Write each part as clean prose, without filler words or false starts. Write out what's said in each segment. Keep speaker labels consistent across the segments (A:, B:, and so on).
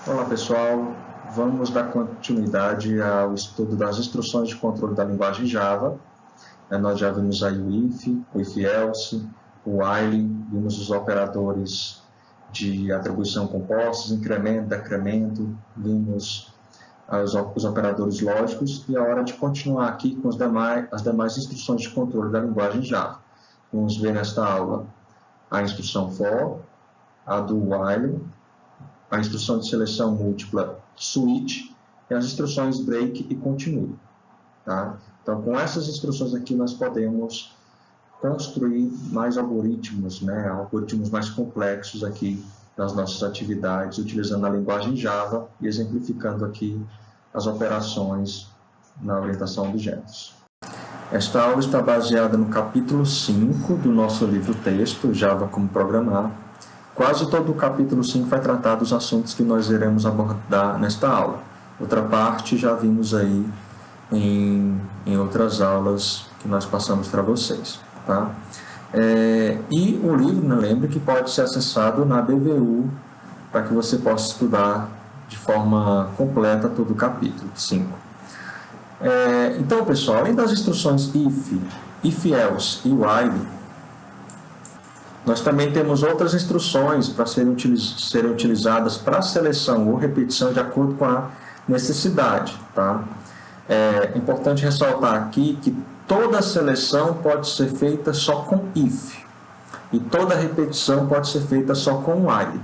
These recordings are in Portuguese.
A: Olá pessoal, vamos dar continuidade ao estudo das instruções de controle da linguagem Java. Nós já vimos aí o if, o if-else, o while, vimos os operadores de atribuição compostos, incremento, decremento, vimos os operadores lógicos e é hora de continuar aqui com as demais instruções de controle da linguagem Java. Vamos ver nesta aula a instrução for, a do while, a instrução de seleção múltipla switch e as instruções break e continue. Tá? Então, com essas instruções aqui, nós podemos construir mais algoritmos, né? Algoritmos mais complexos aqui nas nossas atividades, utilizando a linguagem Java e exemplificando aqui as operações na orientação a objetos. Esta aula está baseada no capítulo 5 do nosso livro-texto, Java como Programar. Quase todo o capítulo 5 vai tratar dos assuntos que nós iremos abordar nesta aula. Outra parte já vimos aí em outras aulas que nós passamos para vocês. Tá? E o livro, né, lembre que pode ser acessado na BVU para que você possa estudar de forma completa todo o capítulo 5. Então, pessoal, além das instruções if, if-else e while, nós também temos outras instruções para serem utilizadas para seleção ou repetição de acordo com a necessidade. Tá? É importante ressaltar aqui que toda seleção pode ser feita só com if e toda repetição pode ser feita só com while.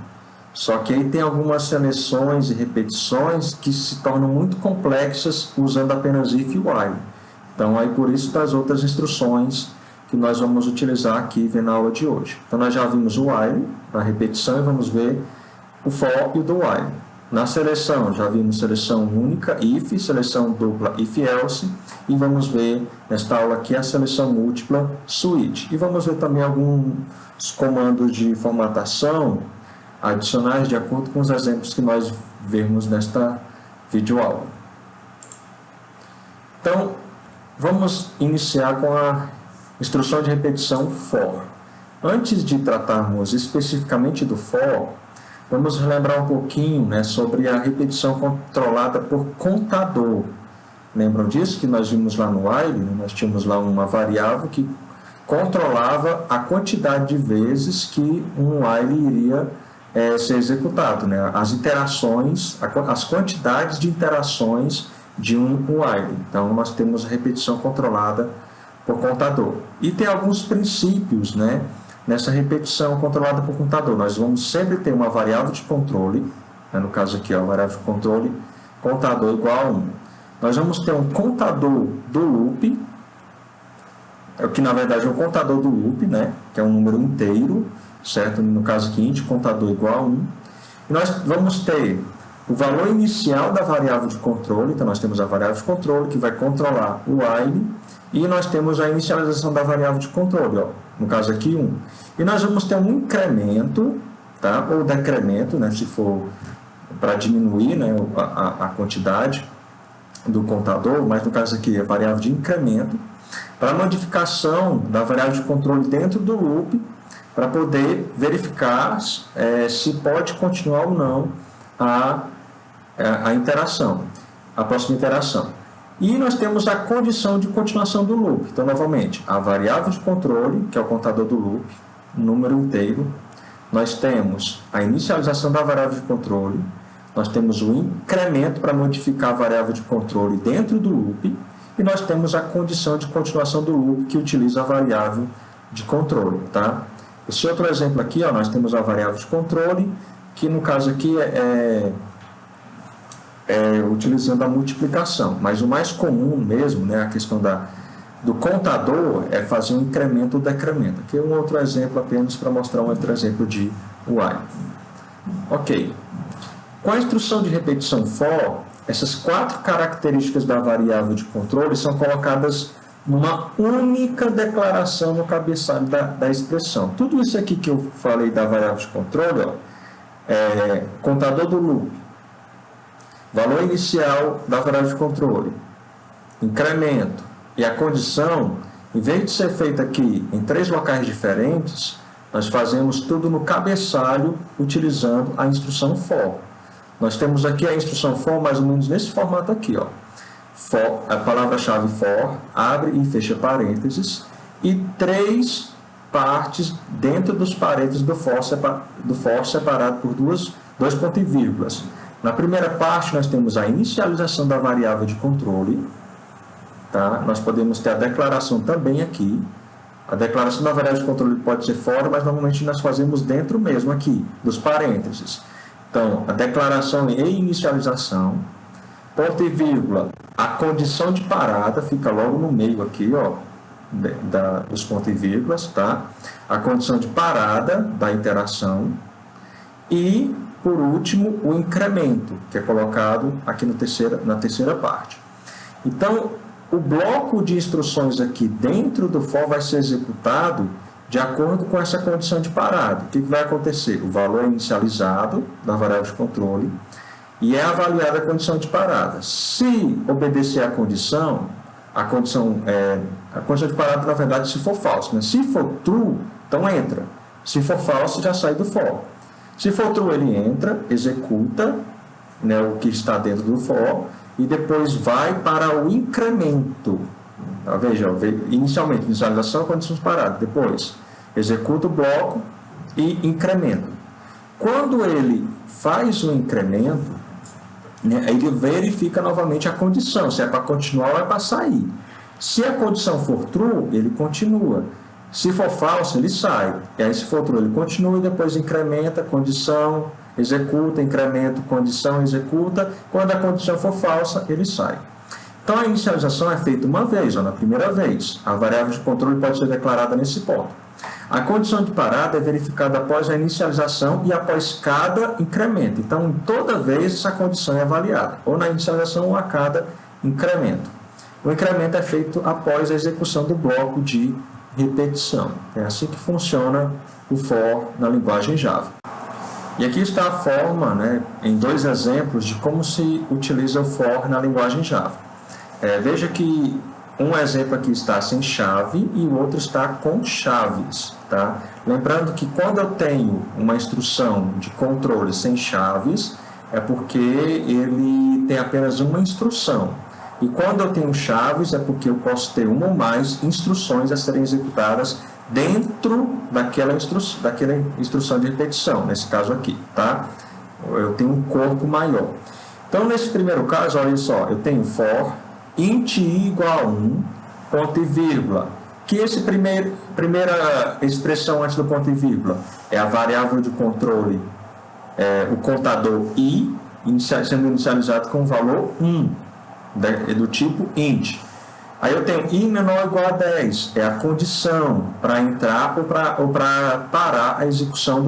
A: Só que aí tem algumas seleções e repetições que se tornam muito complexas usando apenas if e while. Então, aí por isso das outras instruções que nós vamos utilizar aqui na aula de hoje. Então, nós já vimos o while na repetição e vamos ver o for e o do while. Na seleção, já vimos seleção única, if, seleção dupla, if-else, e vamos ver, nesta aula aqui, a seleção múltipla, switch. E vamos ver também alguns comandos de formatação adicionais de acordo com os exemplos que nós vemos nesta videoaula. Então, vamos iniciar com a instrução de repetição for. Antes de tratarmos especificamente do for, vamos relembrar um pouquinho, né, sobre a repetição controlada por contador. Lembram disso que nós vimos lá no while? Né? Nós tínhamos lá uma variável que controlava a quantidade de vezes que um while iria ser executado, né? As interações, as quantidades de interações de um while. Então, nós temos a repetição controlada por contador. E tem alguns princípios, né, nessa repetição controlada por contador. Nós vamos sempre ter uma variável de controle, né, no caso aqui, a variável de controle, contador igual a 1. Nós vamos ter um contador do loop, que na verdade é um contador do loop, né, que é um número inteiro, certo? No caso aqui, int, contador igual a 1. E nós vamos ter o valor inicial da variável de controle, então nós temos a variável de controle que vai controlar o while, e nós temos a inicialização da variável de controle, ó, no caso aqui 1. E nós vamos ter um incremento, tá? Ou decremento, né, se for para diminuir, né, a quantidade do contador, mas no caso aqui é a variável de incremento, para modificação da variável de controle dentro do loop, para poder verificar se pode continuar ou não a interação, a próxima interação. E nós temos a condição de continuação do loop. Então, novamente, a variável de controle, que é o contador do loop, número inteiro. Nós temos a inicialização da variável de controle. Nós temos o incremento para modificar a variável de controle dentro do loop. E nós temos a condição de continuação do loop, que utiliza a variável de controle. Tá? Esse outro exemplo aqui, ó, nós temos a variável de controle, que no caso aqui utilizando a multiplicação, mas o mais comum mesmo, né, a questão do contador é fazer um incremento ou decremento. Aqui é um outro exemplo apenas para mostrar um outro exemplo de while. Ok. Com a instrução de repetição for, essas 4 características da variável de controle são colocadas numa única declaração no cabeçalho da expressão. Tudo isso aqui que eu falei da variável de controle, ó, contador do loop, valor inicial da variável de controle, incremento e a condição, em vez de ser feita aqui em 3 locais diferentes, nós fazemos tudo no cabeçalho utilizando a instrução for. nós temos aqui a instrução for mais ou menos nesse formato aqui, ó. For, a palavra-chave for, abre e fecha parênteses, e 3 partes dentro dos parênteses do for separado por dois pontos e vírgulas. Na primeira parte, nós temos a inicialização da variável de controle. Tá? Nós podemos ter a declaração também aqui. A declaração da variável de controle pode ser fora, mas normalmente nós fazemos dentro mesmo aqui, dos parênteses. Então, a declaração e inicialização, ponto e vírgula, a condição de parada fica logo no meio aqui, ó, dos pontos e vírgulas, tá? A condição de parada da interação e, por último, o incremento, que é colocado aqui na terceira parte. Então, o bloco de instruções aqui dentro do for vai ser executado de acordo com essa condição de parada. O que vai acontecer? O valor é inicializado da variável de controle e é avaliada a condição de parada. Se obedecer à condição, a condição de parada, na verdade, se for falso, né? Se for true, então entra. Se for falso, já sai do for. Se for true, ele entra, executa, né, o que está dentro do for, e depois vai para o incremento. Tá, veja, inicialmente, inicialização, condições paradas. Depois, executa o bloco e incrementa. Quando ele faz o incremento, né, ele verifica novamente a condição, se é para continuar ou é para sair. Se a condição for true, ele continua. Se for falso, ele sai. E aí, se for true, ele continua e depois incrementa, condição, executa, incremento, condição, executa. Quando a condição for falsa, ele sai. Então, a inicialização é feita uma vez, ou na primeira vez. A variável de controle pode ser declarada nesse ponto. A condição de parada é verificada após a inicialização e após cada incremento. Então, toda vez essa condição é avaliada, ou na inicialização ou a cada incremento. O incremento é feito após a execução do bloco de repetição. É assim que funciona o for na linguagem Java. E aqui está a forma, né, em 2 exemplos de como se utiliza o for na linguagem Java. Veja que um exemplo aqui está sem chave e o outro está com chaves. Tá? Lembrando que quando eu tenho uma instrução de controle sem chaves, é porque ele tem apenas uma instrução. E quando eu tenho chaves, é porque eu posso ter uma ou mais instruções a serem executadas dentro daquela instrução de repetição, nesse caso aqui, tá? Eu tenho um corpo maior. Então, nesse primeiro caso, olha só, eu tenho for int i igual a 1, ponto e vírgula, que essa primeira expressão antes do ponto e vírgula é a variável de controle, o contador i, sendo inicializado com o valor 1. Do tipo int. Aí eu tenho i menor ou igual a 10, é a condição para entrar ou para parar a execução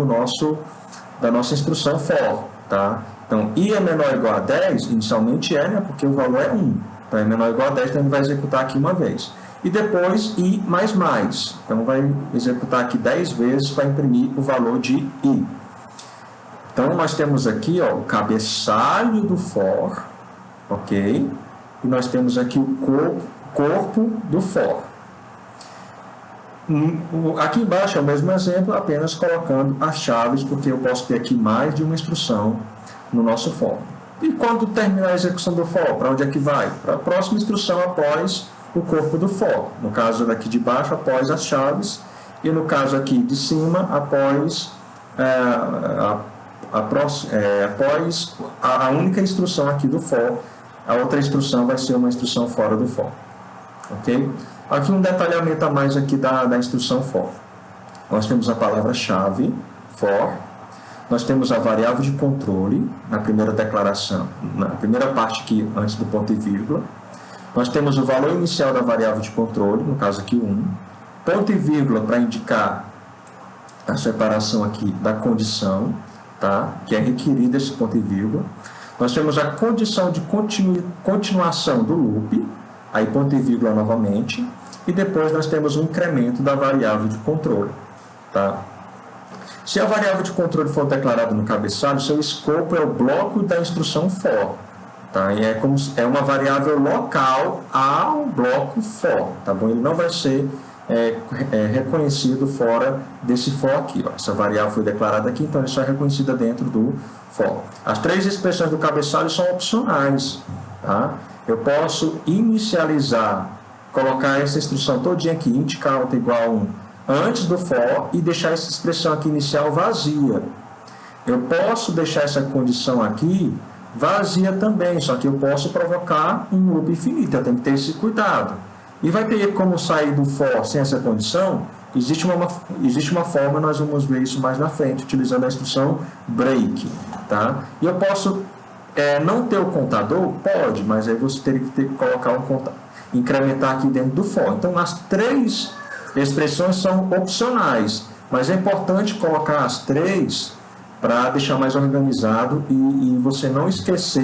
A: da nossa instrução for. Tá? Então, i é menor ou igual a 10, inicialmente é, né, porque o valor é 1. Então, é menor ou igual a 10, então ele vai executar aqui uma vez. E depois i mais mais. Então, vai executar aqui 10 vezes para imprimir o valor de i. Então, nós temos aqui, ó, o cabeçalho do for, ok? E nós temos aqui o corpo do for. Aqui embaixo é o mesmo exemplo, apenas colocando as chaves, porque eu posso ter aqui mais de uma instrução no nosso for. E quando terminar a execução do for, para onde é que vai? Para a próxima instrução após o corpo do for. No caso daqui de baixo, após as chaves. E no caso aqui de cima, após a única instrução aqui do for. A outra instrução vai ser uma instrução fora do for. Ok? Aqui um detalhamento a mais aqui da instrução for. Nós temos a palavra-chave, for. Nós temos a variável de controle, na primeira declaração, na primeira parte aqui, antes do ponto e vírgula. Nós temos o valor inicial da variável de controle, no caso aqui 1. Ponto e vírgula para indicar a separação aqui da condição, tá? Que é requerida esse ponto e vírgula. Nós temos a condição de continuação do loop, aí ponto e vírgula novamente, e depois nós temos o incremento da variável de controle. Tá? Se a variável de controle for declarada no cabeçalho, seu escopo é o bloco da instrução for. Tá? E é uma variável local ao bloco for. Tá bom? Ele não vai ser reconhecido fora desse for aqui. Ó. Essa variável foi declarada aqui, então ele só é reconhecida dentro do for. As três expressões do cabeçalho são opcionais. Tá? Eu posso inicializar, colocar essa instrução todinha aqui, int count igual a 1, antes do for e deixar essa expressão aqui inicial vazia. Eu posso deixar essa condição aqui vazia também, só que eu posso provocar um loop infinito, eu tenho que ter esse cuidado. E vai ter como sair do for sem essa condição? Existe uma forma, nós vamos ver isso mais na frente, utilizando a instrução break. Tá? E eu posso não ter o contador? Pode, mas aí você teria que colocar um contador, incrementar aqui dentro do for. Então, as três expressões são opcionais, mas é importante colocar as três para deixar mais organizado e você não esquecer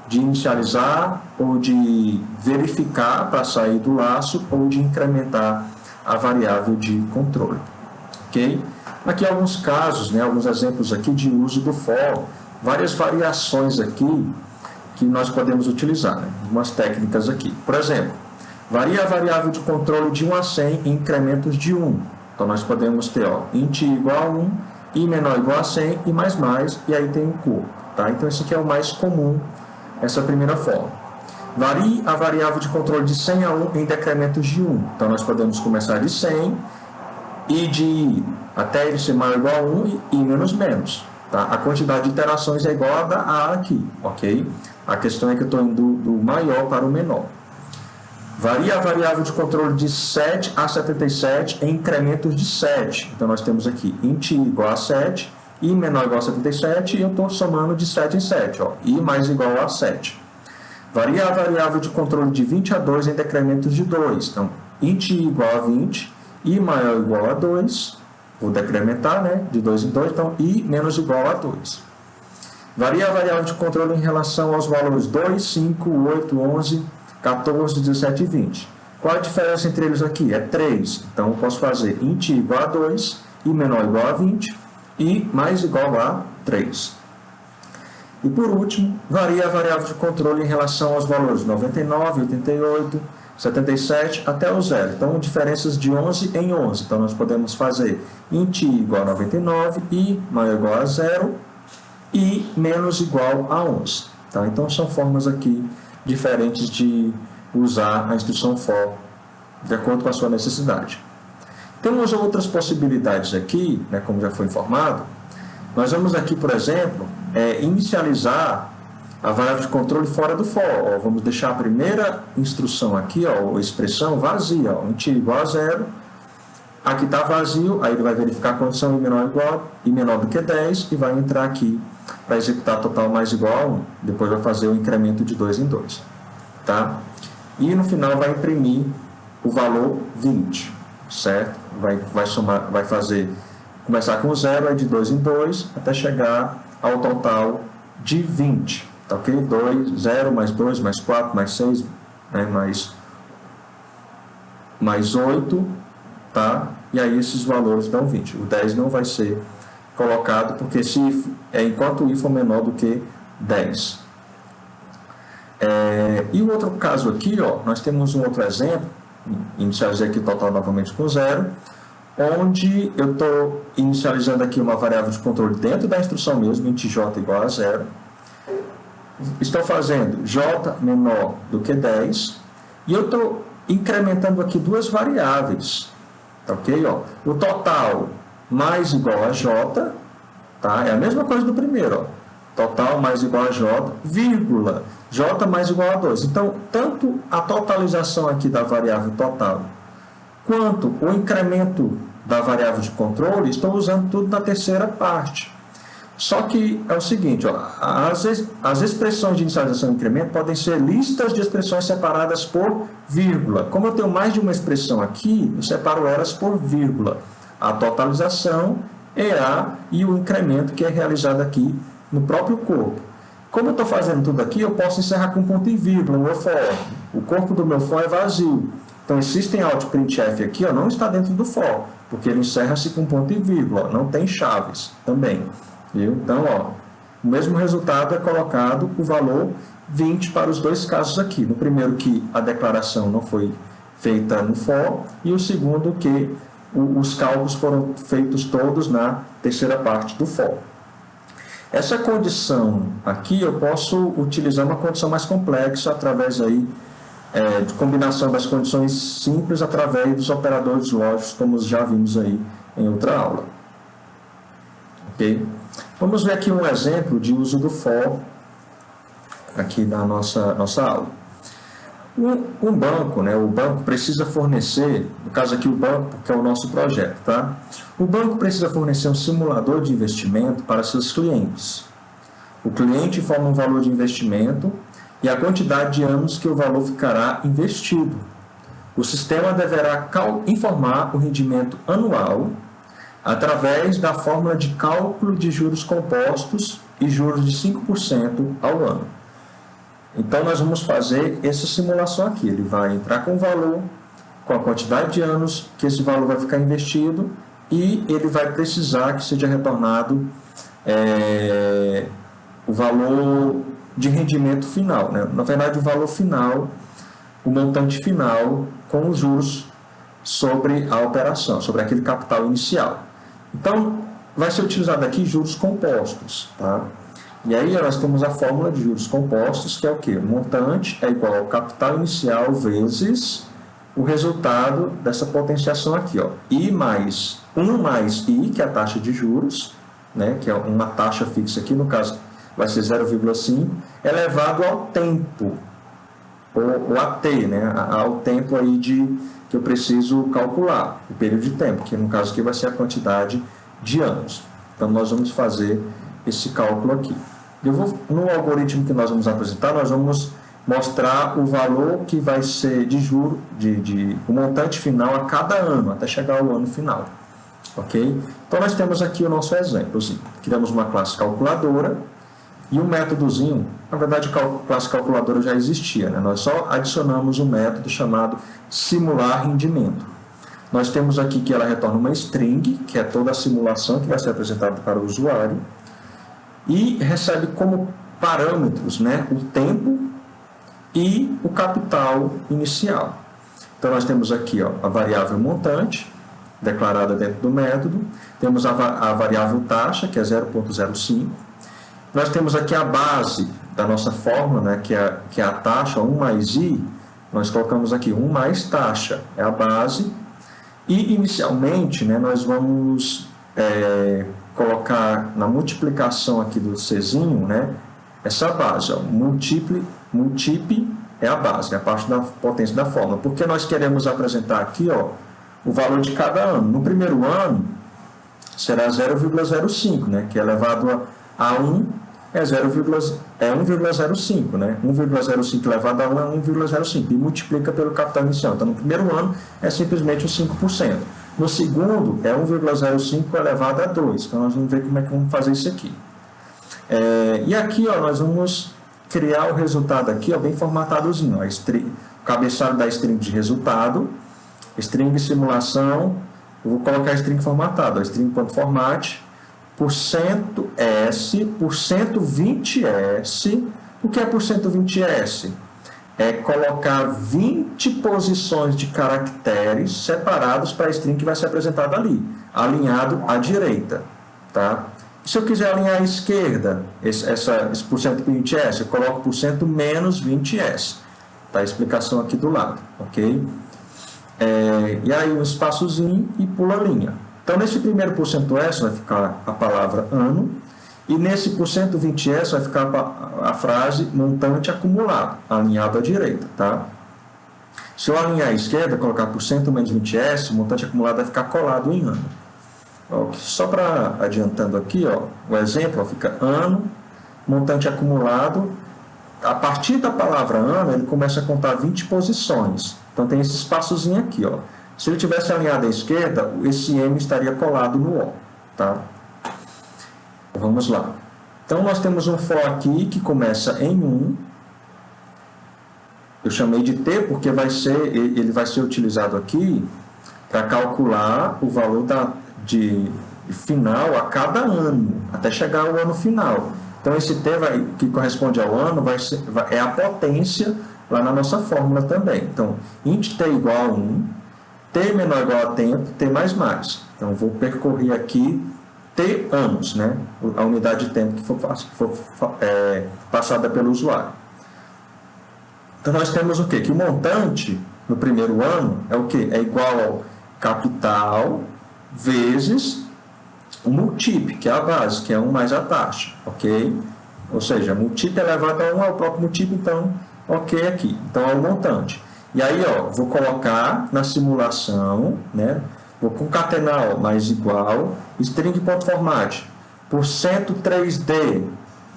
A: de inicializar ou de verificar para sair do laço ou de incrementar a variável de controle. Ok? Aqui alguns casos, né, alguns exemplos aqui de uso do for, várias variações aqui que nós podemos utilizar, né? Algumas técnicas aqui. Por exemplo, varia a variável de controle de 1 a 100 em incrementos de 1. Então nós podemos ter int igual a 1, i menor ou igual a 100 e mais, e aí tem um corpo. Tá? Então, esse aqui é o mais comum, essa primeira forma. Varie a variável de controle de 100 a 1 em decrementos de 1. Então, nós podemos começar de 100 e de i até ele ser maior ou igual a 1 e i menos menos. Tá? A quantidade de iterações é igual a da a aqui, ok? A questão é que eu estou indo do maior para o menor. Varia a variável de controle de 7 a 77 em incrementos de 7. Então, nós temos aqui int i igual a 7, i menor ou igual a 77, e eu estou somando de 7 em 7, i mais igual a 7. Varia a variável de controle de 20 a 2 em decrementos de 2. Então, int i igual a 20, i maior ou igual a 2, vou decrementar, né, de 2 em 2, então i menos igual a 2. Varia a variável de controle em relação aos valores 2, 5, 8, 11, 14, 17 e 20. Qual a diferença entre eles aqui? É 3. Então, eu posso fazer int i igual a 2, i menor ou igual a 20, i mais igual a 3. E, por último, varia a variável de controle em relação aos valores 99, 88, 77 até o 0. Então, diferenças de 11 em 11. Então, nós podemos fazer int i igual a 99, i maior ou igual a 0, i menos igual a 11. Tá? Então, são formas aqui diferentes de usar a instrução for de acordo com a sua necessidade. Temos outras possibilidades aqui, né, como já foi informado. Nós vamos aqui, por exemplo, inicializar a variável de controle fora do for. Vamos deixar a primeira instrução aqui, ou expressão vazia, int igual a 0. Aqui está vazio, aí ele vai verificar a condição i menor do que 10 e vai entrar aqui para executar total mais igual a 1. Depois vai fazer o incremento de 2 em 2. Tá? E no final vai imprimir o valor 20. Certo? Vai somar, vai começar com 0, aí de 2 em 2, até chegar ao total de 20. Tá ok? 0 mais 2, mais 4, mais 6, né? mais 8, tá? E aí esses valores dão 20. O 10 não vai ser colocado, porque enquanto o i for menor do que 10. E o outro caso aqui, nós temos um outro exemplo, inicializei aqui o total novamente com 0, onde eu estou inicializando aqui uma variável de controle dentro da instrução mesmo, int j igual a 0. Estou fazendo j menor do que 10, e eu estou incrementando aqui duas variáveis, ok? O total mais igual a j, tá? É a mesma coisa do primeiro, total mais igual a j, vírgula, j mais igual a 2. Então, tanto a totalização aqui da variável total, quanto o incremento da variável de controle, estou usando tudo na terceira parte. Só que é o seguinte, as expressões de inicialização e incremento podem ser listas de expressões separadas por vírgula. Como eu tenho mais de uma expressão aqui, eu separo elas por vírgula. A totalização, EA e o incremento que é realizado aqui no próprio corpo. Como eu estou fazendo tudo aqui, eu posso encerrar com ponto e vírgula, o meu for. O corpo do meu for é vazio. Então, esse system.out.printf aqui não está dentro do for, porque ele encerra-se com ponto e vírgula, não tem chaves também. Viu? Então, o mesmo resultado é colocado o valor 20 para os dois casos aqui. No primeiro que a declaração não foi feita no for, e o segundo que os cálculos foram feitos todos na terceira parte do for. Essa condição aqui eu posso utilizar uma condição mais complexa através aí, de combinação das condições simples através dos operadores lógicos, como já vimos aí em outra aula. Ok? Vamos ver aqui um exemplo de uso do for aqui na nossa aula. Um banco, né, o banco precisa fornecer, no caso aqui o banco, que é o nosso projeto, tá? O banco precisa fornecer um simulador de investimento para seus clientes. O cliente informa um valor de investimento e a quantidade de anos que o valor ficará investido. O sistema deverá informar o rendimento anual através da fórmula de cálculo de juros compostos e juros de 5% ao ano. Então, nós vamos fazer essa simulação aqui. Ele vai entrar com o valor, com a quantidade de anos que esse valor vai ficar investido e ele vai precisar que seja retornado o valor de rendimento final, né? Na verdade, o valor final, o montante final com os juros sobre a operação, sobre aquele capital inicial. Então, vai ser utilizado aqui juros compostos, tá? E aí nós temos a fórmula de juros compostos, que é o quê? O montante é igual ao capital inicial vezes o resultado dessa potenciação aqui, ó. I mais 1 mais I, que é a taxa de juros, né? Que é uma taxa fixa aqui, no caso vai ser 0,5, elevado ao tempo, ou a T, né? Ao tempo aí que eu preciso calcular, o período de tempo, que no caso aqui vai ser a quantidade de anos. Então, nós vamos fazer esse cálculo aqui. No algoritmo que nós vamos apresentar, nós vamos mostrar o valor que vai ser de juro, o montante final a cada ano, até chegar ao ano final. Ok? Então, nós temos aqui o nosso exemplo. Criamos uma classe calculadora e um métodozinho. Na verdade, a classe calculadora já existia, né? Nós só adicionamos um método chamado simular rendimento. Nós temos aqui que ela retorna uma string, que é toda a simulação que vai ser apresentada para o usuário, e recebe como parâmetros, né, o tempo e o capital inicial. Então, nós temos aqui, ó, a variável montante, declarada dentro do método, temos a variável taxa, que é 0,05, nós temos aqui a base da nossa fórmula, né, que é a taxa, 1 mais I, nós colocamos aqui 1 mais taxa, é a base, e inicialmente, né, nós vamos colocar na multiplicação aqui do Czinho, né, essa base, ó, multipli é a base, é a parte da potência da fórmula, porque nós queremos apresentar aqui, ó, o valor de cada ano. No primeiro ano será 0,05, né, que é elevado a 1 é 1,05, né, 1,05 elevado a 1 é 1,05 e multiplica pelo capital inicial. Então, no primeiro ano é simplesmente os 5%. No segundo, é 1,05 elevado a 2. Então, nós vamos ver como é que vamos fazer isso aqui. E aqui, ó, nós vamos criar o resultado aqui, ó, bem formatadozinho. Ó, o cabeçalho da string de resultado, string simulação, eu vou colocar a string formatada, string.format, %S, %20S. O que é %20S? É colocar 20 posições de caracteres separados para a string que vai ser apresentada ali, alinhado à direita, tá? Se eu quiser alinhar à esquerda, esse %20S, eu coloco %menos 20S, tá? A explicação aqui do lado, ok? E aí um espaçozinho e pula a linha. Então, nesse primeiro %S vai ficar a palavra ano, e nesse %20S vai ficar a frase montante acumulado, alinhado à direita, tá? Se eu alinhar à esquerda, colocar %menos 20S, o montante acumulado vai ficar colado em ano. Só para adiantando aqui, ó, o exemplo, ó, fica ano, montante acumulado. A partir da palavra ano, ele começa a contar 20 posições. Então, tem esse espaçozinho aqui, ó. Se ele tivesse alinhado à esquerda, esse M estaria colado no O, tá? Vamos lá. Então, nós temos um for aqui que começa em 1. Eu chamei de T porque ele vai ser utilizado aqui para calcular o valor de final a cada ano, até chegar ao ano final. Então, esse T que corresponde ao ano é a potência lá na nossa fórmula também. Então, int t igual a 1, t menor ou igual a tempo, t mais mais. Então, eu vou percorrer aqui t anos, né? A unidade de tempo que for passada pelo usuário. Então, nós temos o quê? Que o montante no primeiro ano é o quê? É igual ao capital vezes o multip, que é a base, que é 1 mais a taxa, ok? Ou seja, multip elevado a 1 é o próprio multip, então, ok aqui. Então, é o montante. E aí, ó, vou colocar na simulação, né? Vou concatenar, ó, mais igual, string.format, % 3D,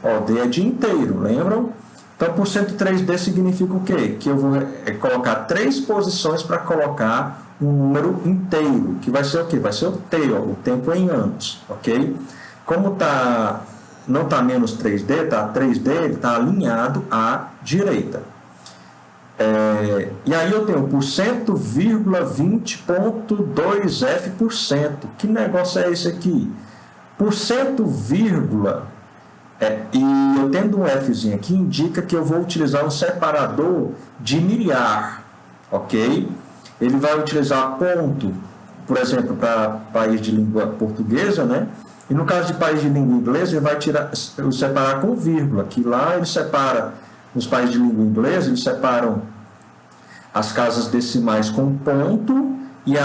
A: ó, D é de inteiro, lembram? Então, % 3D significa o quê? Que eu vou colocar 3 posições para colocar um número inteiro, que vai ser o quê? Vai ser o T, ó, o tempo em anos, ok? Como não está menos 3D, está 3D, ele está alinhado à direita. E aí eu tenho %,20.2F%. Que negócio é esse aqui? E eu tendo um Fzinho aqui, indica que eu vou utilizar um separador de milhar, ok? Ele vai utilizar ponto, por exemplo, para país de língua portuguesa, né? E no caso de país de língua inglesa, ele vai separar com vírgula, que lá ele separa, nos países de língua inglesa, eles separam as casas decimais com ponto e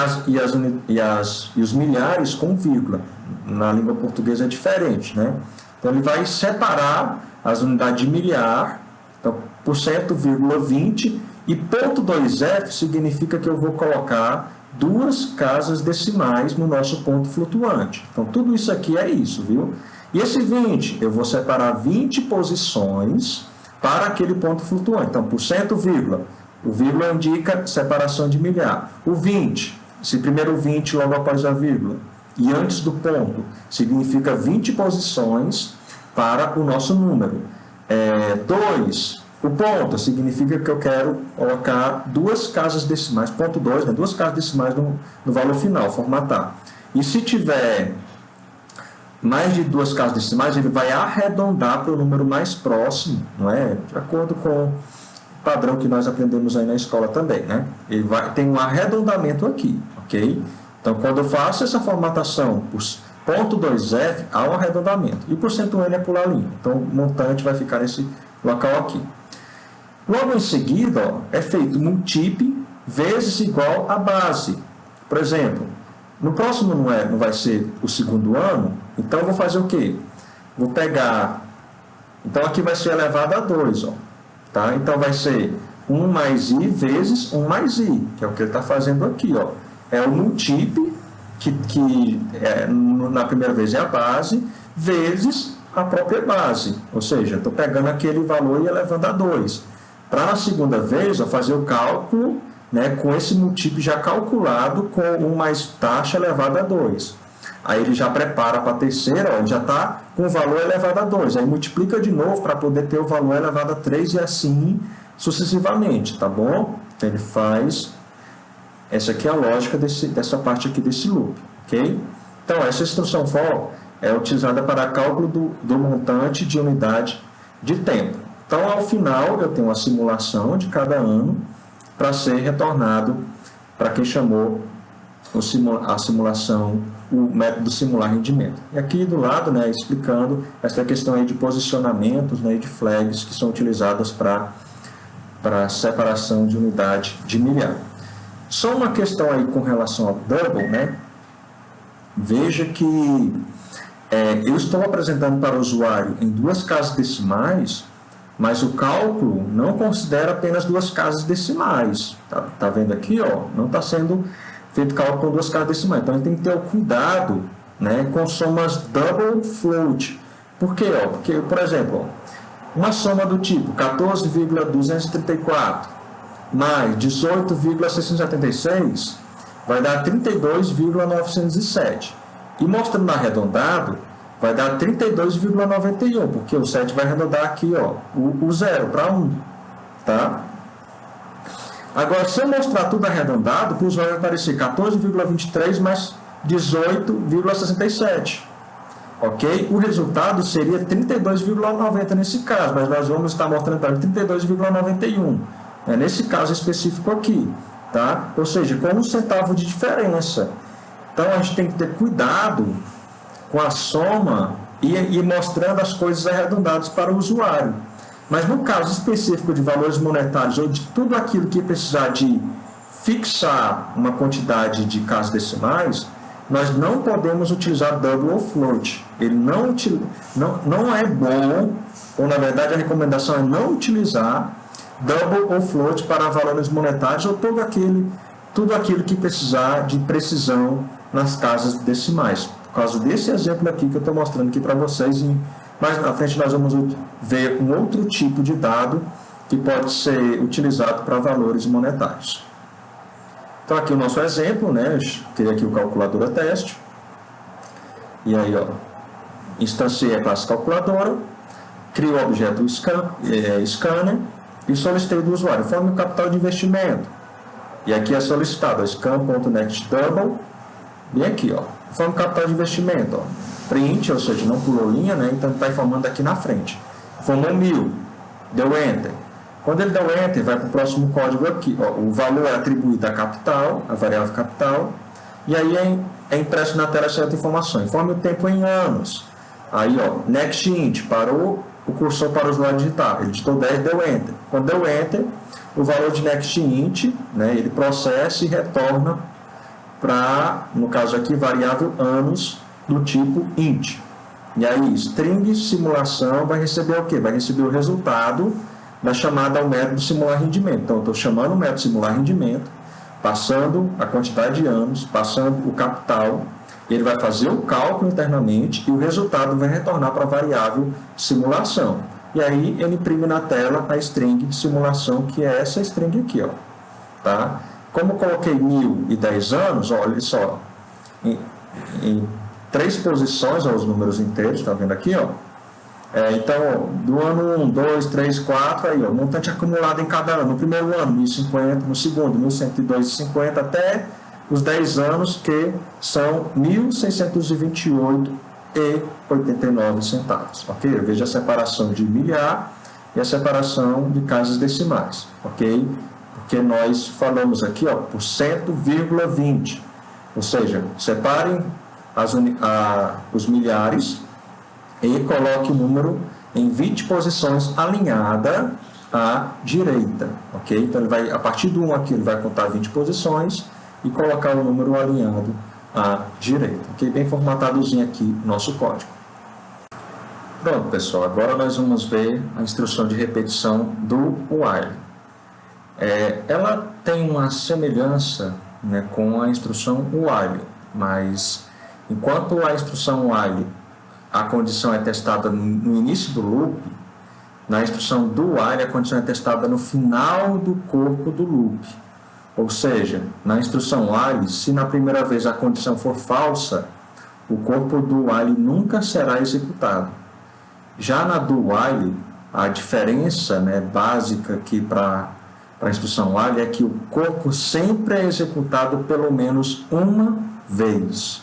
A: os milhares com vírgula. Na língua portuguesa é diferente, né? Então, ele vai separar as unidades de milhar, então, %,20, e .2F significa que eu vou colocar 2 casas decimais no nosso ponto flutuante. Então, tudo isso aqui é isso, viu? E esse 20, eu vou separar 20 posições para aquele ponto flutuante. Então, %, o vírgula indica separação de milhar. O 20, esse primeiro 20 logo após a vírgula, e antes do ponto, significa 20 posições para o nosso número. 2, o ponto, significa que eu quero colocar 2 casas decimais, ponto 2, né, 2 casas decimais no valor final, formatar. E se tiver mais de 2 casas decimais, ele vai arredondar para o número mais próximo, não é? De acordo com o padrão que nós aprendemos aí na escola também, né? Ele tem um arredondamento aqui, ok? Então, quando eu faço essa formatação por .2F, há um arredondamento. E por %N é pular a linha. Então, o montante vai ficar nesse local aqui. Logo em seguida, ó, é feito multip vezes igual a base. Por exemplo, no próximo não vai ser o segundo ano, então eu vou fazer o quê? Vou pegar... Então, aqui vai ser elevado a 2, ó, tá? Então, vai ser 1 mais I vezes 1 mais I, que é o que ele está fazendo aqui, ó. É o multip, na primeira vez é a base, vezes a própria base. Ou seja, estou pegando aquele valor e elevando a 2. Para na segunda vez, eu fazer o cálculo, né, com esse multip já calculado com 1 mais taxa elevada a 2. Aí ele já prepara para a terceira, ó, já está com o valor elevado a 2. Aí multiplica de novo para poder ter o valor elevado a 3 e assim sucessivamente, tá bom? Então ele faz... Essa aqui é a lógica dessa parte aqui desse loop, ok? Então, essa instrução for é utilizada para cálculo do montante de unidade de tempo. Então, ao final, eu tenho uma simulação de cada ano para ser retornado para quem chamou a simulação, o método simular rendimento. E aqui do lado, né, explicando essa questão aí de posicionamentos, né, e de flags que são utilizadas para separação de unidade de milhar. Só uma questão aí com relação ao double, né? Veja que eu estou apresentando para o usuário em 2 casas decimais, mas o cálculo não considera apenas 2 casas decimais. Tá vendo aqui, ó? Não está sendo feito cálculo com 2 casas decimais. Então, a gente tem que ter o cuidado, né, com somas double float. Por quê? Ó? Porque, por exemplo, ó, uma soma do tipo 14,234 mais 18,676 vai dar 32,907. E mostrando arredondado, vai dar 32,91, porque o 7 vai arredondar aqui, ó, o 0 para 1, tá? Agora, se eu mostrar tudo arredondado, para o usuário vai aparecer 14,23 mais 18,67. Ok? O resultado seria 32,90 nesse caso, mas nós vamos estar mostrando para 32,91. É nesse caso específico aqui, tá? Ou seja, com 1 centavo de diferença. Então, a gente tem que ter cuidado com a soma e mostrando as coisas arredondadas para o usuário. Mas no caso específico de valores monetários ou de tudo aquilo que precisar de fixar uma quantidade de casas decimais, nós não podemos utilizar double ou float. Ele não é bom, ou na verdade a recomendação é não utilizar double ou float para valores monetários ou tudo aquilo que precisar de precisão nas casas decimais. Por causa desse exemplo aqui que eu estou mostrando aqui para vocês, e mais na frente nós vamos ver um outro tipo de dado que pode ser utilizado para valores monetários. Então aqui o nosso exemplo, né? Eu criei aqui o calculadora teste. E aí, ó, instanciei a classe calculadora, crio o objeto scanner e solicitei do usuário, forme o capital de investimento. E aqui é solicitado scan.nextDouble, bem aqui, ó, forma o capital de investimento, ó, print, ou seja, não pulou linha, né? Então está informando aqui na frente. Formou 1.000, deu Enter. Quando ele deu Enter, vai para o próximo código aqui, ó, o valor é atribuído à capital, a variável capital, e aí é impresso na tela certa informação. Informe o tempo em anos. Aí, ó, next int, parou o cursor para o usuário digitar. Ele digitou 10, deu Enter. Quando deu Enter, o valor de next int, né, ele processa e retorna para, no caso aqui, variável anos do tipo int. E aí, string simulação vai receber o quê? Vai receber o resultado da chamada ao método simular rendimento. Então, eu estou chamando o método simular rendimento, passando a quantidade de anos, passando o capital, ele vai fazer o cálculo internamente e o resultado vai retornar para a variável simulação. E aí ele imprime na tela a string simulação, que é essa string aqui, ó. Tá? Como eu coloquei 1.010 anos, ó, olha só, em 3 posições, ó, os números inteiros, tá vendo aqui, ó? Então, do ano 1, 2, 3, 4, aí, ó, montante acumulado em cada ano. No primeiro ano, 1.050, no segundo, 1.102,50, até os 10 anos, que são 1.628,89 centavos. Ok? Veja a separação de milhar e a separação de casas decimais. Ok? Porque nós falamos aqui, ó, por 100,20. Ou seja, separem os milhares e coloque o número em 20 posições alinhada à direita, ok? Então, ele vai, a partir do 1 aqui, ele vai contar 20 posições e colocar o número alinhado à direita, ok? Bem formatadozinho aqui nosso código. Pronto, pessoal, agora nós vamos ver a instrução de repetição do while. Ela tem uma semelhança, né, com a instrução while, mas enquanto a instrução while a condição é testada no início do loop, na instrução do while a condição é testada no final do corpo do loop. Ou seja, na instrução while, se na primeira vez a condição for falsa, o corpo do while nunca será executado. Já na do while, a diferença, né, básica aqui para a instrução while é que o corpo sempre é executado pelo menos uma vez.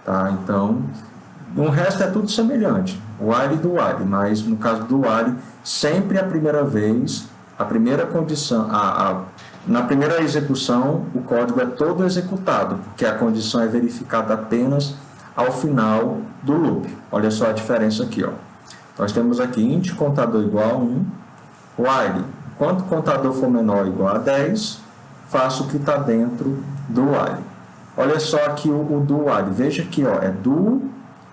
A: Tá? Então, o resto é tudo semelhante, o while do while, mas no caso do while, sempre a primeira vez, a primeira condição, na primeira execução, o código é todo executado, porque a condição é verificada apenas ao final do loop. Olha só a diferença aqui, ó. Nós temos aqui int contador igual a 1, while, enquanto o contador for menor ou igual a 10, faço o que está dentro do while. Olha só aqui o do while, veja aqui, ó, é do,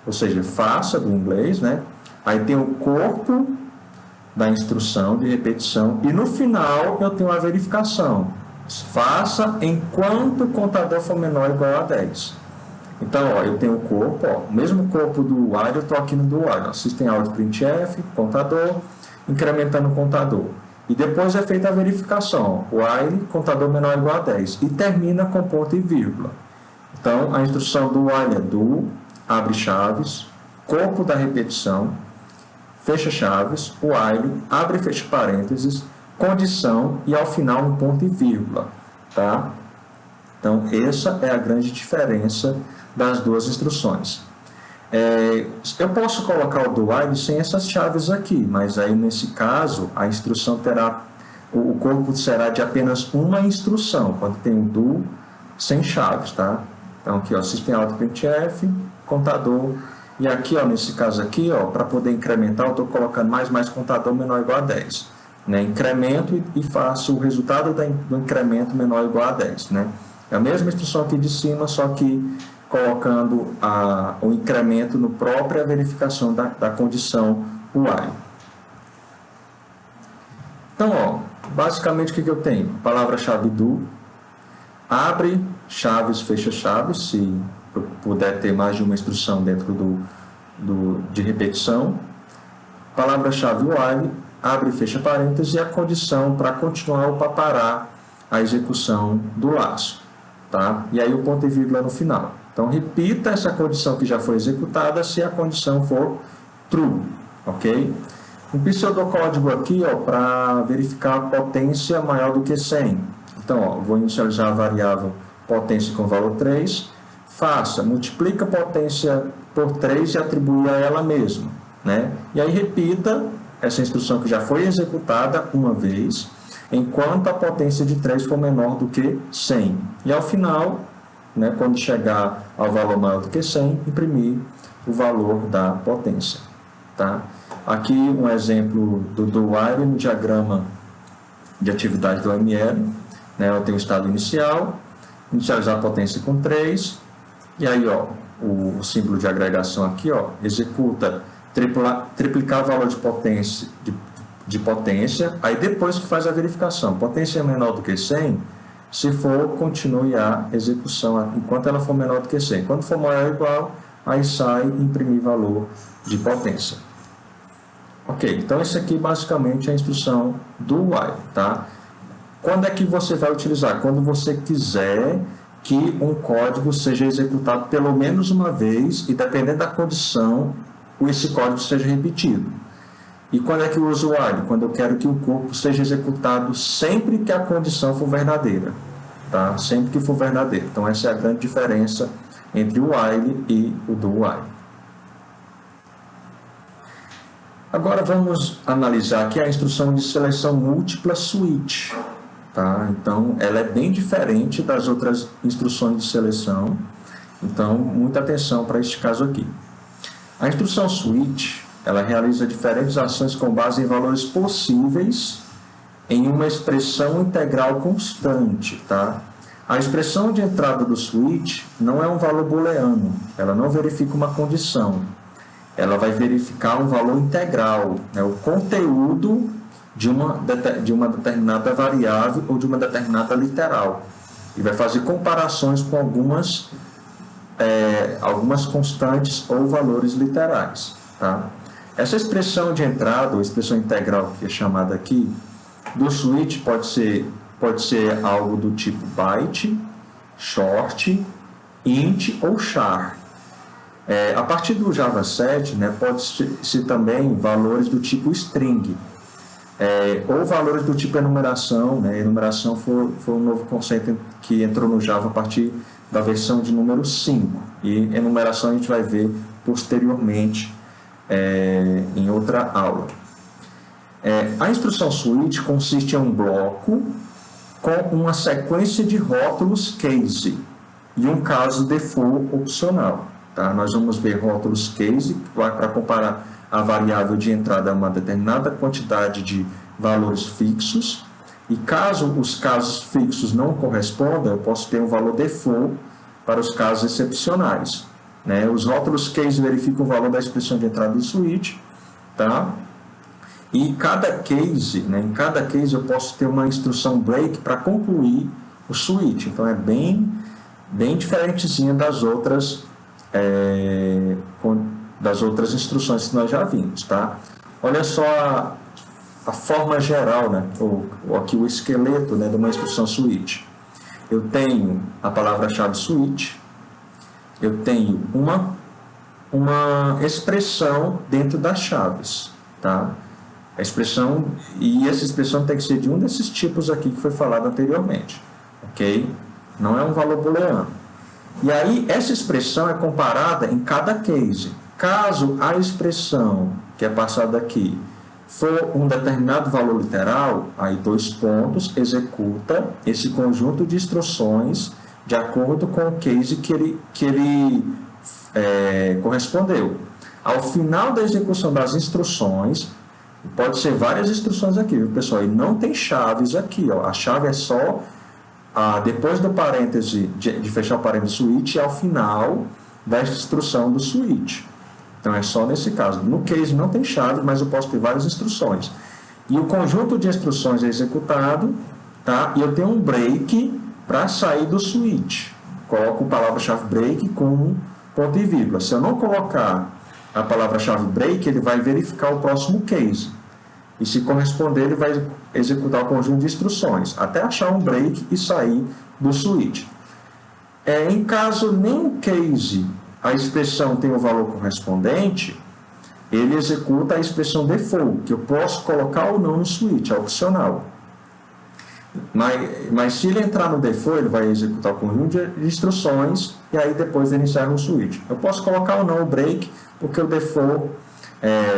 A: ou seja, faça do inglês, né? Aí tem o corpo da instrução de repetição e no final eu tenho a verificação. Faça enquanto o contador for menor ou igual a 10. Então, ó, eu tenho o corpo, ó, o mesmo corpo do while, eu estou aqui no do while. System out printf, contador, incrementando o contador. E depois é feita a verificação, ó, while, contador menor ou igual a 10. E termina com ponto e vírgula. Então, a instrução do while é do, abre chaves, corpo da repetição, fecha chaves, while, abre e fecha parênteses, condição e ao final um ponto e vírgula, tá? Então, essa é a grande diferença das duas instruções. Eu posso colocar o do while sem essas chaves aqui, mas aí nesse caso a instrução terá o corpo será de apenas uma instrução, quando tem um do sem chaves, tá? Então aqui, ó, system.out.printf, contador, e aqui, ó, nesse caso aqui, ó, para poder incrementar, eu estou colocando mais contador menor ou igual a 10, né? Incremento e faço o resultado do incremento menor ou igual a 10, né? É a mesma instrução aqui de cima, só que colocando o incremento no própria verificação da condição while. Então, ó, basicamente o que eu tenho? Palavra-chave do, abre chaves, fecha chaves, se puder ter mais de uma instrução dentro de repetição. Palavra-chave while, abre e fecha parênteses, e a condição para continuar ou para parar a execução do laço. Tá? E aí o ponto e vírgula no final. Então, repita essa condição que já foi executada se a condição for true, ok? Um pseudocódigo aqui, ó, para verificar a potência maior do que 100. Então, ó, vou inicializar a variável potência com valor 3. Multiplica a potência por 3 e atribui a ela mesma, né? E aí repita essa instrução que já foi executada uma vez, enquanto a potência de 3 for menor do que 100. E ao final, né, quando chegar ao valor maior do que 100, imprimir o valor da potência. Tá? Aqui um exemplo do while no diagrama de atividade do OML. Né, eu tenho o estado inicial, inicializar a potência com 3, e aí ó, o símbolo de agregação aqui, ó, executa triplicar o valor de potência, aí depois que faz a verificação, potência é menor do que 100, se for, continue a execução enquanto ela for menor do que 100. Quando for maior ou igual, aí sai imprimir valor de potência. Ok, então isso aqui basicamente é a instrução do while, tá? Quando é que você vai utilizar? Quando você quiser que um código seja executado pelo menos uma vez e, dependendo da condição, esse código seja repetido. E quando é que eu uso o while? Quando eu quero que o corpo seja executado sempre que a condição for verdadeira. Tá? Sempre que for verdadeiro. Então, essa é a grande diferença entre o while e o do while. Agora, vamos analisar aqui a instrução de seleção múltipla switch. Tá? Então, ela é bem diferente das outras instruções de seleção. Então, muita atenção para este caso aqui. A instrução switch, ela realiza diferentes ações com base em valores possíveis em uma expressão integral constante. Tá? A expressão de entrada do switch não é um valor booleano, ela não verifica uma condição. Ela vai verificar um valor integral, né? O conteúdo de uma determinada variável ou de uma determinada literal. E vai fazer comparações com algumas constantes ou valores literais. Tá? Essa expressão de entrada, ou expressão integral que é chamada aqui, do switch pode ser algo do tipo byte, short, int ou char. A partir do Java 7, né, pode ser também valores do tipo string, ou valores do tipo enumeração. Né? Enumeração foi um novo conceito que entrou no Java a partir da versão de número 5. E enumeração a gente vai ver posteriormente em outra aula. A instrução switch consiste em um bloco com uma sequência de rótulos case e um caso default opcional. Tá? Nós vamos ver rótulos case para comparar a variável de entrada a uma determinada quantidade de valores fixos, e caso os casos fixos não correspondam, eu posso ter um valor default para os casos excepcionais. Né? Os rótulos case verificam o valor da expressão de entrada do switch, tá? E em cada case eu posso ter uma instrução break para concluir o switch. Então é bem diferentezinha das outras instruções que nós já vimos, tá? Olha só a forma geral, né? Aqui o esqueleto, né, de uma instrução switch. Eu tenho a palavra-chave switch, eu tenho uma expressão dentro das chaves, tá? A expressão, e essa expressão tem que ser de um desses tipos aqui que foi falado anteriormente, ok? Não é um valor booleano. E aí, essa expressão é comparada em cada case. Caso a expressão que é passada aqui for um determinado valor literal, aí 2 pontos, executa esse conjunto de instruções de acordo com o case que ele correspondeu. Ao final da execução das instruções, pode ser várias instruções aqui, viu, pessoal? E não tem chaves aqui, ó. A chave é só depois do parêntese, de fechar o parêntese switch, ao final da instrução do switch. Então, é só nesse caso. No case não tem chave, mas eu posso ter várias instruções. E o conjunto de instruções é executado, tá? E eu tenho um break para sair do switch. Coloco a palavra-chave break com ponto e vírgula. Se eu não colocar a palavra-chave break, ele vai verificar o próximo case. E se corresponder, ele vai executar o conjunto de instruções, até achar um break e sair do switch. Em caso nenhum case a expressão tem o valor correspondente, ele executa a expressão default, que eu posso colocar ou não no switch, é opcional. Mas se ele entrar no default, ele vai executar o conjunto de instruções e aí depois ele encerra o switch. Eu posso colocar ou não o break, porque o default,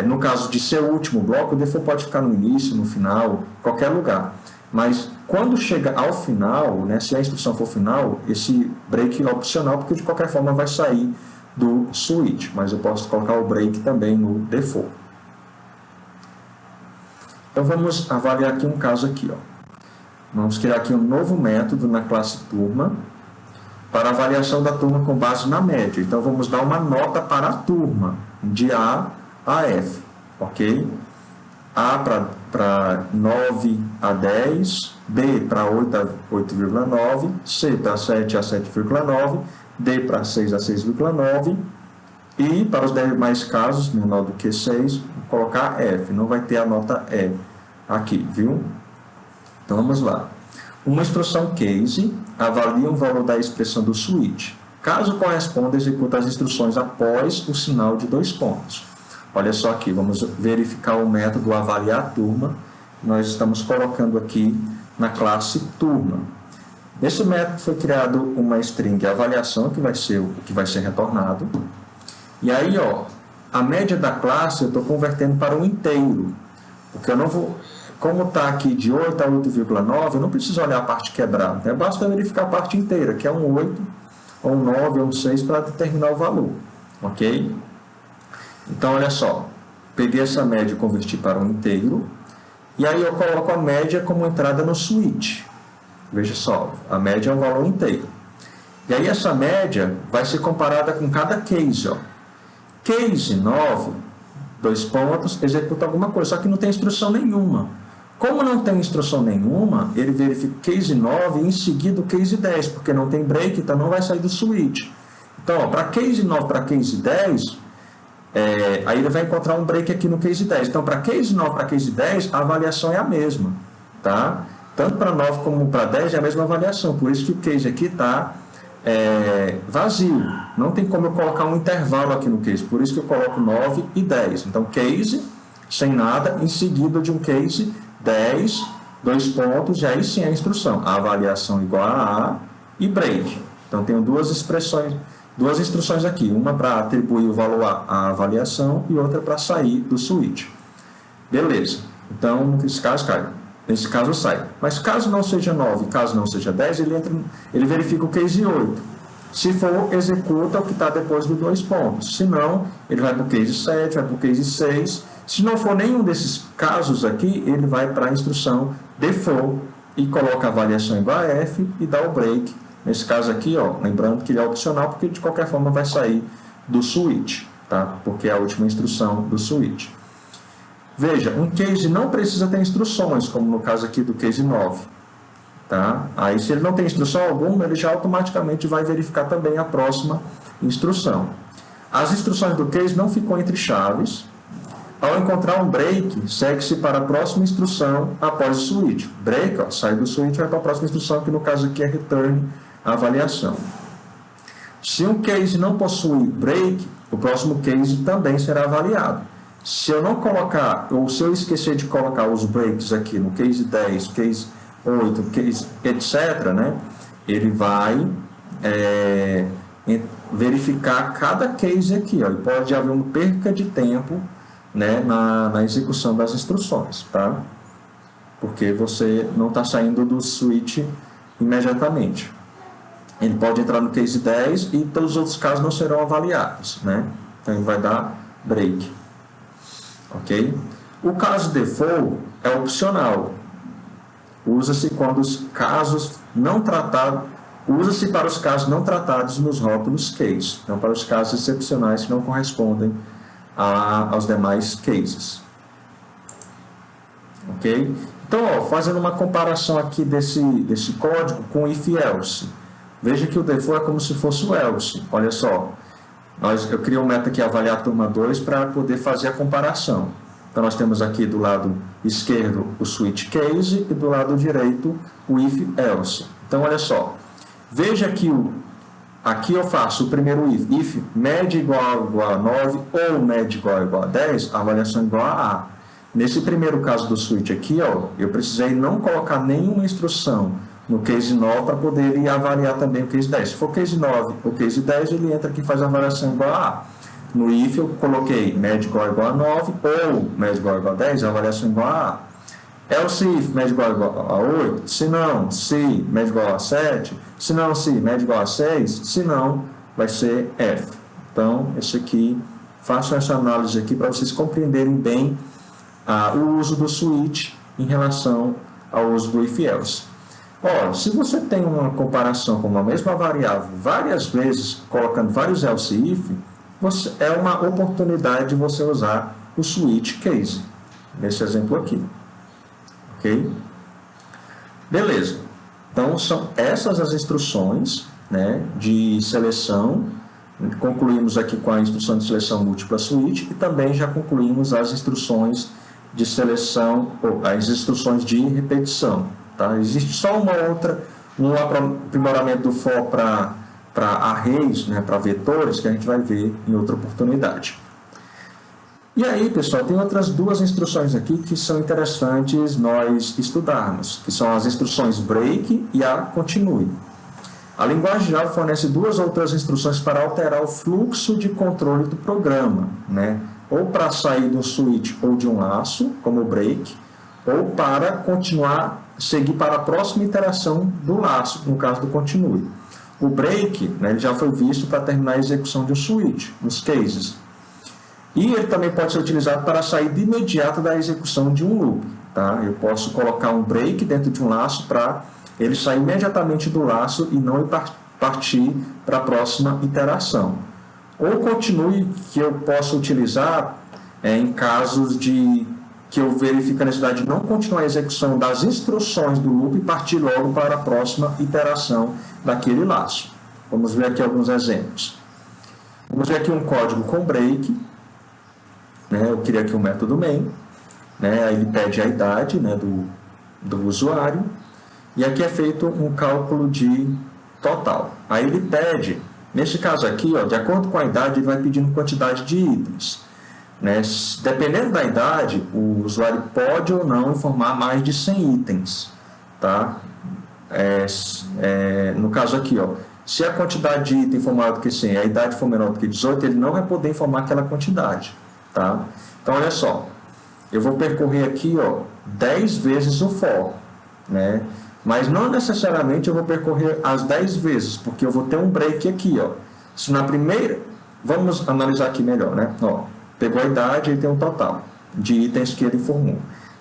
A: no caso de ser o último bloco, o default pode ficar no início, no final, qualquer lugar. Mas quando chega ao final, né, se a instrução for final, esse break é opcional, porque de qualquer forma vai sair do switch, mas eu posso colocar o break também no default. Então vamos avaliar aqui um caso aqui, ó. Vamos criar aqui um novo método na classe turma para avaliação da turma com base na média. Então vamos dar uma nota para a turma de A a F, ok? A para 9 a 10, B para 8 a 8,9, C para 7 a 7,9, D para 6 a 6,9 e para os demais casos, menor do que 6, vou colocar F, não vai ter a nota E aqui, viu? Então vamos lá. Uma instrução case avalia o valor da expressão do switch. Caso corresponda, executa as instruções após o sinal de 2 pontos. Olha só aqui, vamos verificar o método avaliar turma. Nós estamos colocando aqui na classe turma. Nesse método foi criado uma string avaliação, que vai ser o que vai ser retornado. E aí, ó, a média da classe eu estou convertendo para um inteiro. Porque eu não vou, como está aqui de 8 a 8,9, eu não preciso olhar a parte quebrada. Né? Basta verificar a parte inteira, que é um 8, ou um 9, ou um 6, para determinar o valor. Ok? Então, olha só, peguei essa média e converti para um inteiro, e aí eu coloco a média como entrada no switch. Veja só, a média é um valor inteiro. E aí essa média vai ser comparada com cada case. Ó. Case 9, 2 pontos, executa alguma coisa, só que não tem instrução nenhuma. Como não tem instrução nenhuma, ele verifica case 9 e em seguida o case 10, porque não tem break, então não vai sair do switch. Então, para case 9 para case 10, aí ele vai encontrar um break aqui no case 10. Então, para case 9 para case 10, a avaliação é a mesma. Tá? Tanto para 9 como para 10 é a mesma avaliação. Por isso que o case aqui está vazio. Não tem como eu colocar um intervalo aqui no case. Por isso que eu coloco 9 e 10. Então, case sem nada, em seguida de um case 10, 2 pontos, e aí sim a instrução. A avaliação igual a A e break. Então, tenho duas instruções aqui. Uma para atribuir o valor à avaliação e outra para sair do switch. Beleza. Então, nesse caso sai. Mas caso não seja 9, caso não seja 10, ele verifica o case 8. Se for, executa o que está depois dos 2 pontos. Se não, ele vai para o case 7, vai para o case 6. Se não for nenhum desses casos aqui, ele vai para a instrução default e coloca a avaliação igual a F e dá o break. Nesse caso aqui, ó, lembrando que ele é opcional, porque de qualquer forma vai sair do switch, tá? Porque é a última instrução do switch. Veja, um case não precisa ter instruções, como no caso aqui do case 9. Tá? Aí, se ele não tem instrução alguma, ele já automaticamente vai verificar também a próxima instrução. As instruções do case não ficam entre chaves. Ao encontrar um break, segue-se para a próxima instrução após o switch. Break, ó, sai do switch e vai para a próxima instrução, que no caso aqui é return a avaliação. Se um case não possui break, o próximo case também será avaliado. Se eu não colocar, ou se eu esquecer de colocar os breaks aqui no case 10, case 8, case, etc., né, ele vai verificar cada case aqui. Ó, e pode haver uma perca de tempo né, na execução das instruções, tá? Porque você não está saindo do switch imediatamente. Ele pode entrar no case 10 e todos os outros casos não serão avaliados, né? Então ele vai dar break, ok? O caso default é opcional. Usa-se quando os casos não tratados, usa-se para os casos não tratados nos rótulos case, então para os casos excepcionais que não correspondem aos demais cases, ok? Então, ó, fazendo uma comparação aqui desse código com o if-else, veja que o default é como se fosse o else. Olha só, eu criei um meta aqui, avaliar a turma 2, para poder fazer a comparação. Então, nós temos aqui do lado esquerdo o switch case e do lado direito o if-else. Então, olha só, veja que aqui eu faço o primeiro if med igual a 9 ou med igual a 10, a avaliação é igual a A. Nesse primeiro caso do switch aqui, ó, eu precisei não colocar nenhuma instrução no case 9 para poder ir avaliar também o case 10. Se for case 9 ou case 10, ele entra aqui e faz a avaliação igual a A. No if eu coloquei med igual a 9 ou med igual a 10, a avaliação igual a A. Else if med igual a 8, se não, se med igual a 7, se não, se med igual a 6, se não, vai ser F. Então, esse aqui, façam essa análise aqui para vocês compreenderem bem o uso do switch em relação ao uso do if-else. Ora, se você tem uma comparação com uma mesma variável várias vezes, colocando vários else if, é uma oportunidade de você usar o switch case, nesse exemplo aqui. Ok? Beleza. Então, são essas as instruções, né, de seleção. Concluímos aqui com a instrução de seleção múltipla switch e também já concluímos as instruções de seleção, ou as instruções de repetição. Tá? Existe só um aprimoramento do for para arrays, né, para vetores, que a gente vai ver em outra oportunidade. E aí, pessoal, tem outras duas instruções aqui que são interessantes nós estudarmos, que são as instruções break e a continue. A linguagem Java fornece duas outras instruções para alterar o fluxo de controle do programa, né? Ou para sair de um switch ou de um laço, como o break, ou para continuar, seguir para a próxima iteração do laço, no caso do continue. O break, né, ele já foi visto para terminar a execução de um switch, nos cases. E ele também pode ser utilizado para sair de imediato da execução de um loop. Tá? Eu posso colocar um break dentro de um laço para ele sair imediatamente do laço e não partir para a próxima iteração. Ou continue, que eu posso utilizar em casos de que eu verifico a necessidade de não continuar a execução das instruções do loop e partir logo para a próxima iteração daquele laço. Vamos ver aqui alguns exemplos. Vamos ver aqui um código com break. Né? Eu criei aqui um método main. Né? Aí ele pede a idade, né, do usuário. E aqui é feito um cálculo de total. Aí ele pede, nesse caso aqui, ó, de acordo com a idade, ele vai pedindo quantidade de itens. Né? Dependendo da idade, o usuário pode ou não informar mais de 100 itens. Tá? No caso aqui, ó, se a quantidade de item for maior do que 100 e a idade for menor do que 18, ele não vai poder informar aquela quantidade. Tá? Então, olha só, eu vou percorrer aqui, ó, 10 vezes o for, né? Mas não necessariamente eu vou percorrer as 10 vezes, porque eu vou ter um break aqui, ó. Se na primeira, vamos analisar aqui melhor, né? Ó, pegou a idade e tem um total de itens que ele informou.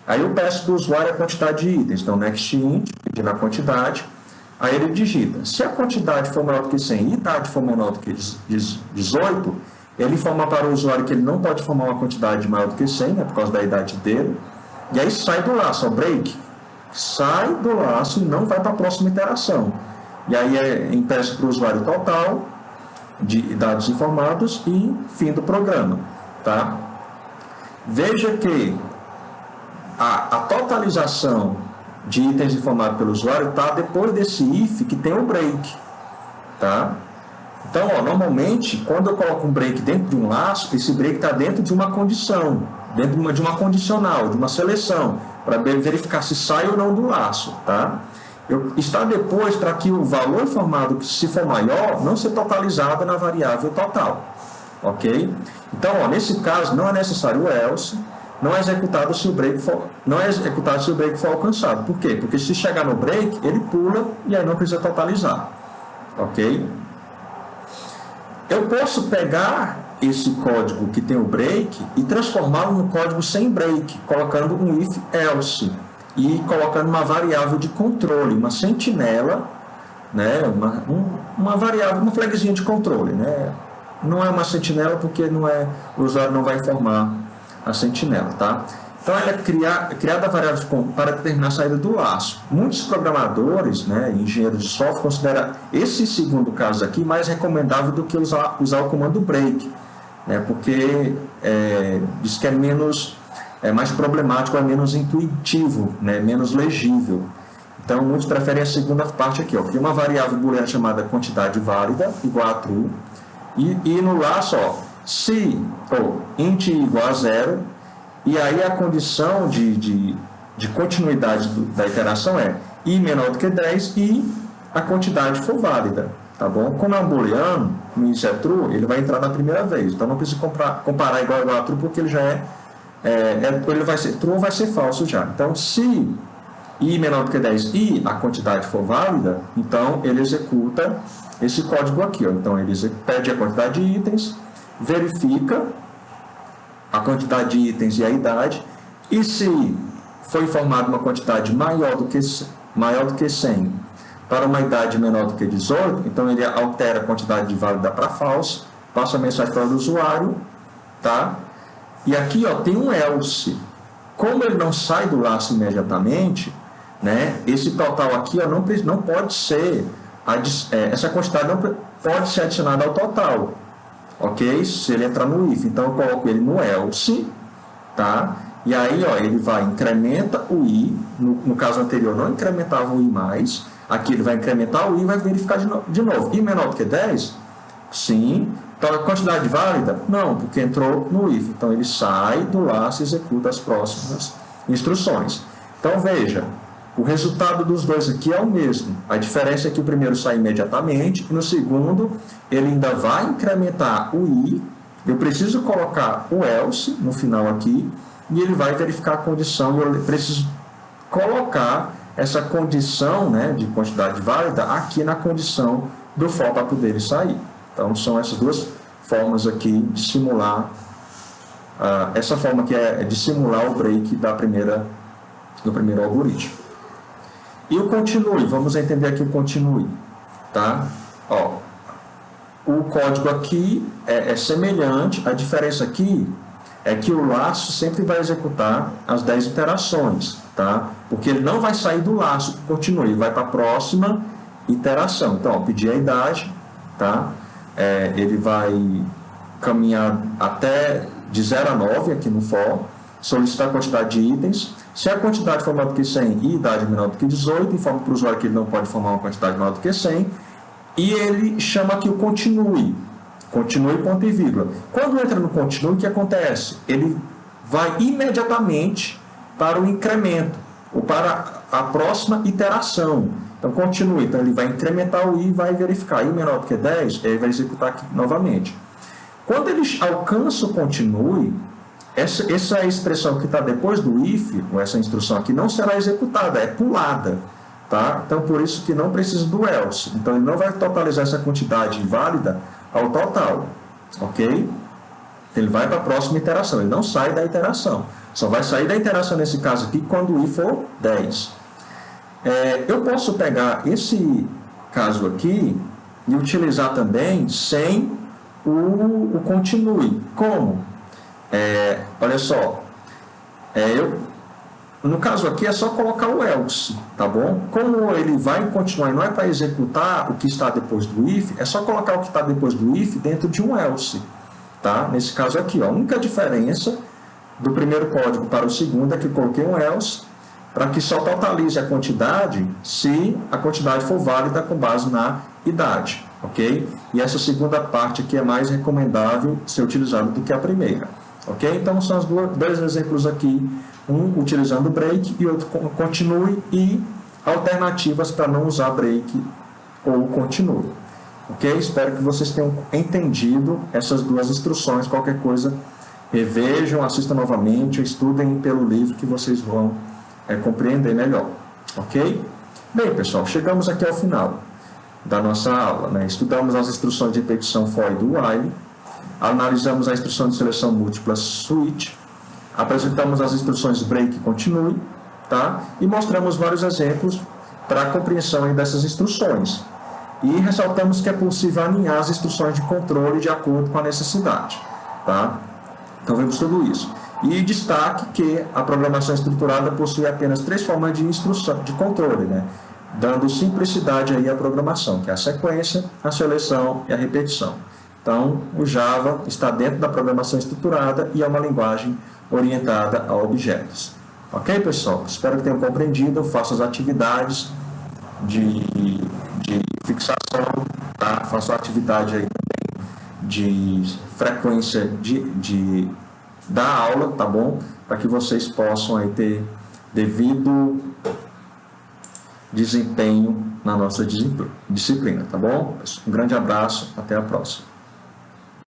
A: Aí eu peço do usuário a quantidade de itens, então next int, pedindo a quantidade, aí ele digita. Se a quantidade for menor do que 100 e a idade for menor do que 18, ele informa para o usuário que ele não pode formar uma quantidade maior do que 100, né, por causa da idade dele, e aí sai do laço, ó, break. Sai do laço e não vai para a próxima iteração. E aí impeça para o usuário total de dados informados e fim do programa. Tá? Veja que a totalização de itens informados pelo usuário está depois desse if que tem o break. Tá? Então, ó, normalmente, quando eu coloco um break dentro de um laço, esse break está dentro de uma condição, dentro de uma condicional, de uma seleção, para verificar se sai ou não do laço. Tá? Está depois para que o valor informado, se for maior, não seja totalizado na variável total. ok? Então, ó, nesse caso, não é necessário o else, não é executado se o break for alcançado. Por quê? Porque se chegar no break, ele pula e aí não precisa totalizar, ok? Eu posso pegar esse código que tem o break e transformá-lo num código sem break, colocando um if else e colocando uma variável de controle, uma sentinela, né? uma variável, uma flagzinha de controle, né? Não é uma sentinela porque o usuário não vai informar a sentinela, tá? Então, ela é criada a variável para determinar a saída do laço. Muitos programadores, né, engenheiros de software, consideram esse segundo caso aqui mais recomendável do que usar o comando break, né, porque diz que é mais problemático, é menos intuitivo, né, menos legível. Então, muitos preferem a segunda parte aqui, ó, cria uma variável booleana chamada quantidade válida, igual a true, e no laço, ó, se int igual a 0, e aí a condição de continuidade da iteração é i menor do que 10 e a quantidade for válida, tá bom? Como é um booleano, no início é true, ele vai entrar na primeira vez, então não precisa comparar igual a true, porque ele já ele vai ser true ou vai ser falso já. Então, se i menor do que 10 e a quantidade for válida, então ele executa esse código aqui, ó. Então ele pede a quantidade de itens, verifica a quantidade de itens e a idade, e se foi informada uma quantidade maior do que 100 para uma idade menor do que 18, então ele altera a quantidade de válida para false, passa a mensagem para o usuário, tá? E aqui, ó, tem um else. Como ele não sai do laço imediatamente, né, esse total aqui, ó, não pode ser, essa quantidade não pode ser adicionada ao total, ok? Se ele entrar no if, então eu coloco ele no else, tá? E aí, ó, ele incrementa o i, no caso anterior não incrementava o i mais, aqui ele vai incrementar o i e vai verificar de novo. I menor do que 10? Sim. Então, a quantidade válida? Não, porque entrou no if. Então, ele sai do laço e executa as próximas instruções. Então, veja, o resultado dos dois aqui é o mesmo. A diferença é que o primeiro sai imediatamente e no segundo ele ainda vai incrementar o i. Eu preciso colocar o else no final aqui e ele vai verificar a condição. Eu preciso colocar essa condição, né, de quantidade válida aqui na condição do for para poder ele sair. Então, são essas duas formas aqui de simular. Essa forma aqui é de simular o break do primeiro algoritmo. E o continue, vamos entender aqui o continue, tá? Ó, o código aqui é semelhante, a diferença aqui é que o laço sempre vai executar as 10 iterações, tá? Porque ele não vai sair do laço do continue, ele vai para a próxima iteração. Então, ó, pedir a idade, tá? Ele vai caminhar até de 0 a 9 aqui no for, solicitar a quantidade de itens. Se a quantidade for maior do que 100 e idade menor do que 18, informa para o usuário que ele não pode formar uma quantidade maior do que 100, e ele chama aqui o continue, ponto e vírgula. Quando entra no continue, o que acontece? Ele vai imediatamente para o incremento, ou para a próxima iteração. Então, continue, então ele vai incrementar o i e vai verificar. I menor do que 10, ele vai executar aqui novamente. Quando ele alcança o continue, essa expressão que está depois do if, ou essa instrução aqui, não será executada, é pulada, tá? Então, por isso que não precisa do else. Então, ele não vai totalizar essa quantidade válida ao total, ok? Ele vai para a próxima iteração, ele não sai da iteração. Só vai sair da iteração, nesse caso aqui, quando o i for 10. Eu posso pegar esse caso aqui e utilizar também sem o continue. Como? Olha só, no caso aqui é só colocar o else, tá bom? Como ele vai continuar e não é para executar o que está depois do if, é só colocar o que está depois do if dentro de um else, tá? Nesse caso aqui, ó, a única diferença do primeiro código para o segundo é que eu coloquei um else para que só totalize a quantidade se a quantidade for válida com base na idade, ok? E essa segunda parte aqui é mais recomendável ser utilizada do que a primeira, ok? Então, são os dois exemplos aqui, um utilizando break e outro continue, e alternativas para não usar break ou continue. Ok? Espero que vocês tenham entendido essas duas instruções. Qualquer coisa, revejam, assistam novamente, estudem pelo livro que vocês vão compreender melhor. Ok? Bem, pessoal, chegamos aqui ao final da nossa aula, né? Estudamos as instruções de repetição for e do while, analisamos a instrução de seleção múltipla switch, apresentamos as instruções break e continue, tá? E mostramos vários exemplos para a compreensão aí dessas instruções. E ressaltamos que é possível alinhar as instruções de controle de acordo com a necessidade, tá? Então vemos tudo isso. E destaque que a programação estruturada possui apenas 3 formas de instrução, de controle, né? Dando simplicidade aí à programação, que é a sequência, a seleção e a repetição. Então, o Java está dentro da programação estruturada e é uma linguagem orientada a objetos. Ok, pessoal? Espero que tenham compreendido. Façam as atividades de fixação, tá? Façam a atividade aí também de frequência da aula, tá bom? Para que vocês possam aí ter devido desempenho na nossa disciplina, tá bom? Um grande abraço, até a próxima.